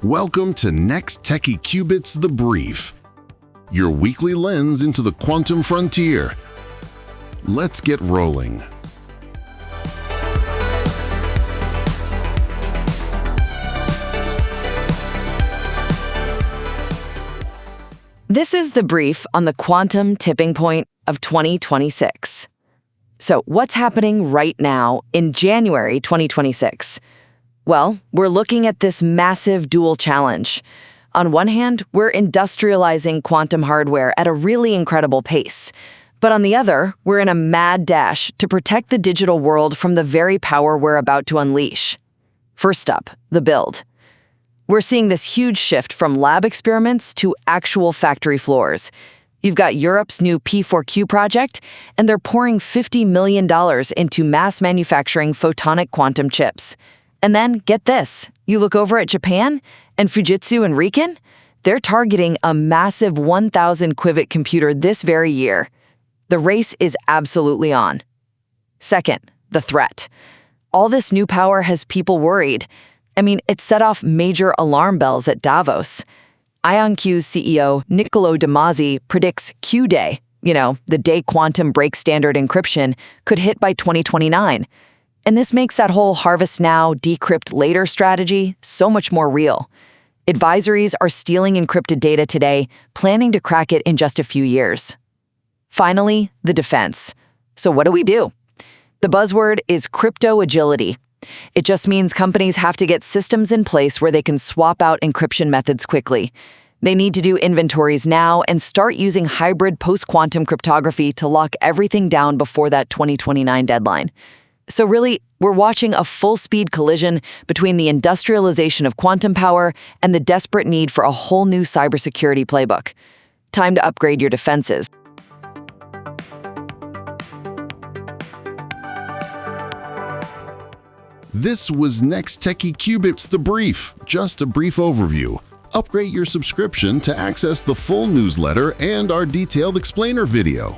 Welcome to NexTechie Qubits The Brief, your weekly lens into the quantum frontier. Let's get rolling. This is the brief on the quantum tipping point of 2026. So what's happening right now in January 2026? Well, we're looking at this massive dual challenge. On one hand, we're industrializing quantum hardware at a really incredible pace. But on the other, we're in a mad dash to protect the digital world from the very power we're about to unleash. First up, the build. We're seeing this huge shift from lab experiments to actual factory floors. You've got Europe's new P4Q project, and they're pouring $50 million into mass manufacturing photonic quantum chips. And then, get this, you look over at Japan, and Fujitsu and RIKEN, they're targeting a massive 1,000 qubit computer this very year. The race is absolutely on. Second, the threat. All this new power has people worried. I mean, it set off major alarm bells at Davos. IonQ's CEO, Niccolo de Masi, predicts Q-Day, the day quantum breaks standard encryption, could hit by 2029. And this makes that whole harvest now, decrypt later strategy so much more real. Advisories are stealing encrypted data today, planning to crack it in just a few years. Finally, the defense. So what do? The buzzword is crypto agility. It just means companies have to get systems in place where they can swap out encryption methods quickly. They need to do inventories now and start using hybrid post-quantum cryptography to lock everything down before that 2029 deadline. So really, we're watching a full-speed collision between the industrialization of quantum power and the desperate need for a whole new cybersecurity playbook. Time to upgrade your defenses. This was NexTechie Qubits The Brief, just a brief overview. Upgrade your subscription to access the full newsletter and our detailed explainer video.